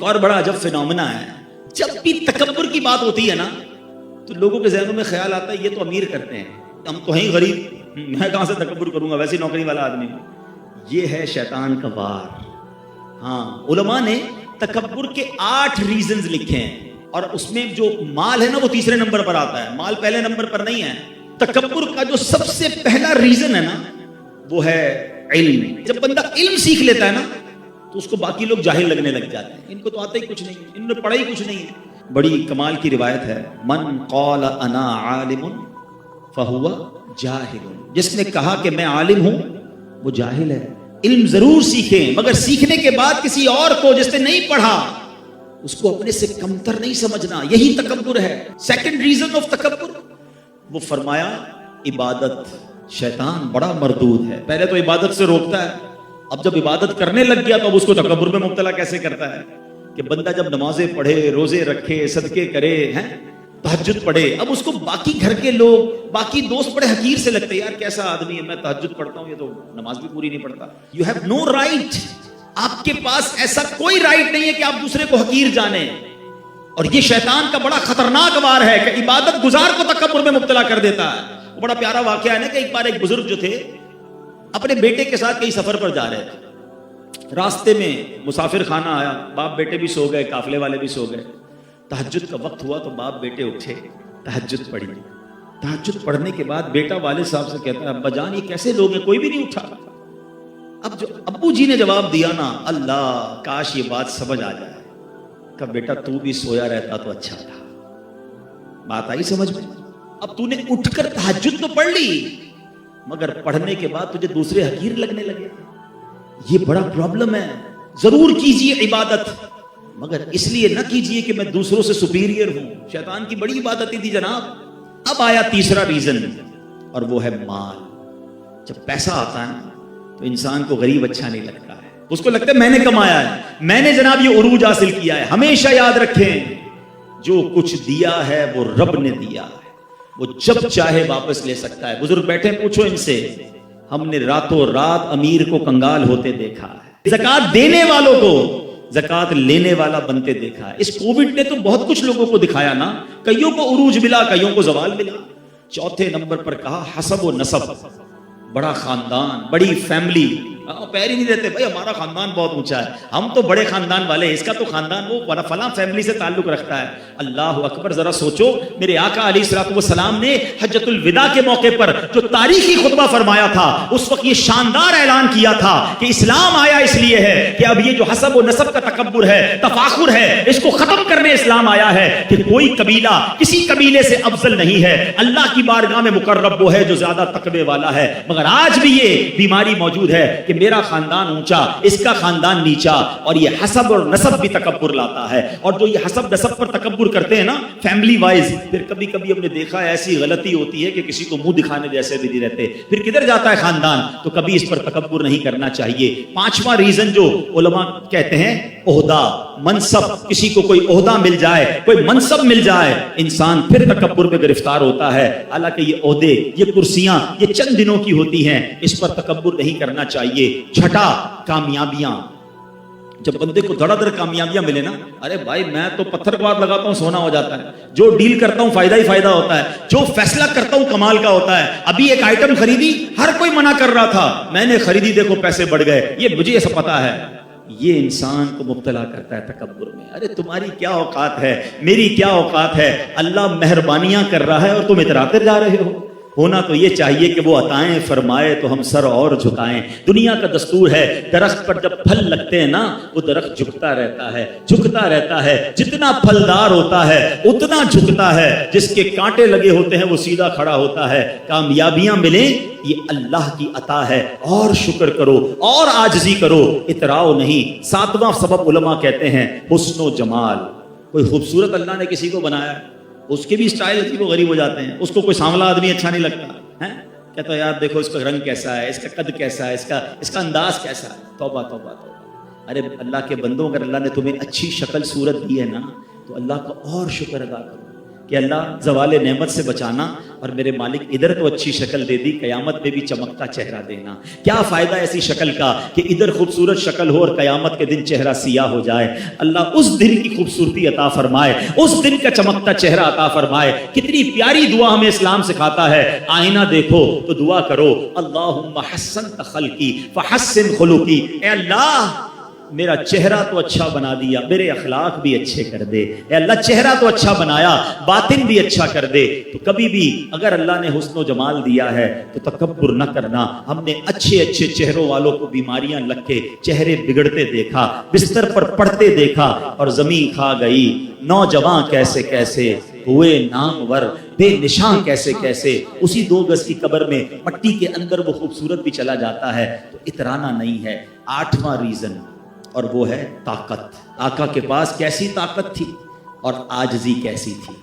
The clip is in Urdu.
ایک اور بڑا عجب فینومینا ہے، جب بھی تکبر کی بات ہوتی ہے نا تو لوگوں کے ذہنوں میں خیال آتا ہے یہ تو امیر کرتے ہیں، ہم تو ہیں غریب، میں کہاں سے تکبر کروں گا، ویسے نوکری والا آدمی ہوں۔ یہ ہے شیطان کا وار۔ ہاں، علماء نے تکبر کے 8 ریزنز لکھے ہیں، اور اس میں جو مال ہے نا وہ تیسرے نمبر پر آتا ہے، مال پہلے نمبر پر نہیں ہے۔ تکبر کا جو سب سے پہلا ریزن ہے نا وہ ہے علم۔ جب بندہ علم سیکھ لیتا ہے نا تو اس کو باقی لوگ جاہل لگنے لگ جاتے ہیں، ان کو تو آتا ہی کچھ نہیں، انہوں نے پڑھا ہی کچھ نہیں ہے۔ بڑی کمال کی روایت ہے، من قال انا عالم فہو جاہل، جس نے کہا کہ میں عالم ہوں وہ جاہل ہے۔ علم ضرور سیکھیں، مگر سیکھنے کے بعد کسی اور کو جس نے نہیں پڑھا اس کو اپنے سے کمتر نہیں سمجھنا، یہی تکبر ہے۔ سیکنڈ ریزن آف تکبر، وہ فرمایا عبادت۔ شیطان بڑا مردود ہے، پہلے تو عبادت سے روکتا ہے، اب جب عبادت کرنے لگ گیا تو اب اس کو تکبر میں مبتلا کیسے کرتا ہے کہ بندہ جب نمازیں پڑھے، روزے رکھے، صدقے کرے، ہیں تہجد پڑھے، اب اس کو باقی گھر کے لوگ، باقی دوست بڑے حقیر سے لگتے ہیں، یار کیسا آدمی ہے، میں تہجد پڑھتا ہوں یہ تو نماز بھی پوری نہیں پڑھتا۔ یو ہیو نو رائٹ، آپ کے پاس ایسا کوئی رائٹ نہیں ہے کہ آپ دوسرے کو حقیر جانیں۔ اور یہ شیطان کا بڑا خطرناک وار ہے کہ عبادت گزار کو تکبر میں مبتلا کر دیتا ہے۔ بڑا پیارا واقعہ ہے نا کہ ایک بار ایک بزرگ جو تھے اپنے بیٹے کے ساتھ کہیں سفر پر جا رہے تھے، راستے میں مسافر خانہ آیا، باپ بیٹے بھی سو گئے، قافلے والے بھی سو گئے، تہجد کا وقت ہوا تو باپ بیٹے اٹھے، تہجد پڑھی۔ تہجد پڑھنے کے بعد بیٹا والد صاحب سے کہتا ہے ابا جان یہ کیسے لوگ ہیں، کوئی بھی نہیں اٹھا۔ اب جو ابو جی نے جواب دیا نا، اللہ کاش یہ بات سمجھ آ جائے، کہ بیٹا تو بھی سویا رہتا تو اچھا تھا۔ بات آئی سمجھ میں؟ اب تو نے اٹھ کر تہجد تو پڑھ لی مگر پڑھنے کے بعد تجھے دوسرے حقیر لگنے لگے، یہ بڑا پرابلم ہے۔ ضرور کیجئے عبادت مگر اس لیے نہ کیجئے کہ میں دوسروں سے سپیریئر ہوں۔ شیطان کی بڑی عبادت تھی جناب۔ اب آیا تیسرا ریزن اور وہ ہے مال۔ جب پیسہ آتا ہے تو انسان کو غریب اچھا نہیں لگتا ہے، اس کو لگتا ہے میں نے کمایا ہے، میں نے جناب یہ عروج حاصل کیا ہے۔ ہمیشہ یاد رکھیں جو کچھ دیا ہے وہ رب نے دیا ہے، وہ جب چاہے واپس لے سکتا ہے۔ بزرگ بیٹھے پوچھو ان سے، ہم نے راتوں رات امیر کو کنگال ہوتے دیکھا ہے، زکات دینے والوں کو زکات لینے والا بنتے دیکھا ہے۔ اس کووڈ نے تو بہت کچھ لوگوں کو دکھایا نا، کئیوں کو عروج ملا، کئیوں کو زوال ملا۔ چوتھے نمبر پر کہا حسب و نسب، بڑا خاندان، بڑی فیملی۔ پیر ہی نہیں دیتے بھائی ہمارا خاندان بہت اونچا ہے، ہم تو بڑے خاندان والے ہیں، اس کا تو خاندان وہ فلاں فیملی سے تعلق رکھتا ہے۔ اللہ اکبر، ذرا سوچو میرے آقا علیہ الصلوۃ والسلام نے حجۃ الوداع کے موقع پر جو تاریخی خطبہ فرمایا تھا، اس وقت یہ شاندار اعلان کیا تھا کہ اسلام آیا اس لیے ہے کہ اب یہ جو حسب و نسب کا تکبر ہے، تفاخر ہے، اس کو ختم کرنے اسلام آیا ہے کہ کوئی قبیلہ کسی قبیلے سے افضل نہیں ہے، اللہ کی بارگاہ میں مقرب وہ ہے جو زیادہ تقوی والا ہے۔ مگر آج بھی یہ بیماری موجود ہے کہ میرا خاندان اونچا، اس کا خاندان نیچا، اور یہ حسب اور نسب بھی تکبر لاتا ہے۔ اور جو یہ حسب نسب پر تکبر کرتے ہیں نا فیملی وائز، پھر کبھی کبھی ہم نے دیکھا ہے ایسی غلطی ہوتی ہے کہ کسی کو منہ دکھانے جیسے بھی نہیں رہتے، پھر کدھر جاتا ہے خاندان، تو کبھی اس پر تکبر نہیں کرنا چاہیے۔ پانچواں ریزن جو علماء کہتے ہیں عہدہ، منصب، کسی کو کوئی عہدہ مل جائے، کوئی منصب مل جائے، انسان پھر تکبر میں گرفتار ہوتا ہے۔ حالانکہ یہ عہدے، یہ کرسیاں، یہ چند دنوں کی ہوتی ہیں، اس پر تکبر نہیں کرنا چاہیے۔ چھٹا، کامیابیاں۔ جب بندے کو دھڑا دھڑ کامیابیاں ملے نا، ارے بھائی میں تو پتھر کو ہاتھ لگاتا ہوں سونا ہو جاتا ہے، جو ڈیل کرتا ہوں فائدہ ہی فائدہ ہوتا ہے، جو فیصلہ کرتا ہوں کمال کا ہوتا ہے۔ ابھی ایک آئٹم خریدی، ہر کوئی منع کر رہا تھا، میں نے خریدی، دیکھو پیسے بڑھ گئے، یہ مجھے ایسا پتا ہے۔ یہ انسان کو مبتلا کرتا ہے تکبر میں۔ ارے تمہاری کیا اوقات ہے، میری کیا اوقات ہے، اللہ مہربانیاں کر رہا ہے اور تم اتراتے جا رہے ہو۔ ہونا تو یہ چاہیے کہ وہ عطائیں فرمائے تو ہم سر اور جھکائیں۔ دنیا کا دستور ہے، درخت پر جب پھل لگتے ہیں نا وہ درخت جھکتا رہتا ہے، جھکتا رہتا ہے، جتنا پھلدار ہوتا ہے اتنا جھکتا ہے، جس کے کانٹے لگے ہوتے ہیں وہ سیدھا کھڑا ہوتا ہے۔ کامیابیاں ملیں یہ اللہ کی عطا ہے، اور شکر کرو اور عاجزی کرو، اتراؤ نہیں۔ ساتواں سبب علماء کہتے ہیں حسن و جمال۔ کوئی خوبصورت اللہ نے کسی کو بنایا، اس کے بھی اسٹائل ہے، وہ غریب ہو جاتے ہیں، اس کو کوئی سانولا آدمی اچھا نہیں لگتا ہے، کہتا ہے یار دیکھو اس کا رنگ کیسا ہے، اس کا قد کیسا ہے، اس کا انداز کیسا ہے۔ توبہ توبہ توبہ۔ ارے اللہ کے بندوں، اگر اللہ نے تمہیں اچھی شکل صورت دی ہے نا تو اللہ کا اور شکر ادا کرو کہ اللہ زوال نعمت سے بچانا، اور میرے مالک ادھر تو اچھی شکل دے دی، قیامت میں بھی چمکتا چہرہ دینا۔ کیا فائدہ ایسی شکل کا کہ ادھر خوبصورت شکل ہو اور قیامت کے دن چہرہ سیاہ ہو جائے۔ اللہ اس دن کی خوبصورتی عطا فرمائے، اس دن کا چمکتا چہرہ عطا فرمائے۔ کتنی پیاری دعا ہمیں اسلام سکھاتا ہے، آئینہ دیکھو تو دعا کرو، اللہم حسنت خلقی فحسن خلقی، اے اللہ میرا چہرہ تو اچھا بنا دیا، میرے اخلاق بھی اچھے کر دے۔ اے اللہ چہرہ تو اچھا بنایا، باطن بھی اچھا کر دے۔ تو کبھی بھی اگر اللہ نے حسن و جمال دیا ہے تو تکبر نہ کرنا۔ ہم نے اچھے اچھے چہروں والوں کو بیماریاں لگ کے چہرے بگڑتے دیکھا، بستر پر پڑتے دیکھا، اور زمین کھا گئی۔ نوجوان کیسے کیسے ہوئے نامور، بے نشان کیسے کیسے، اسی 2 گز کی قبر میں مٹی کے اندر وہ خوبصورت بھی چلا جاتا ہے۔ تو اترانا نہیں ہے۔ 8واں ریزن، اور وہ ہے طاقت۔ آقا کے پاس کیسی طاقت تھی اور عاجزی کیسی تھی۔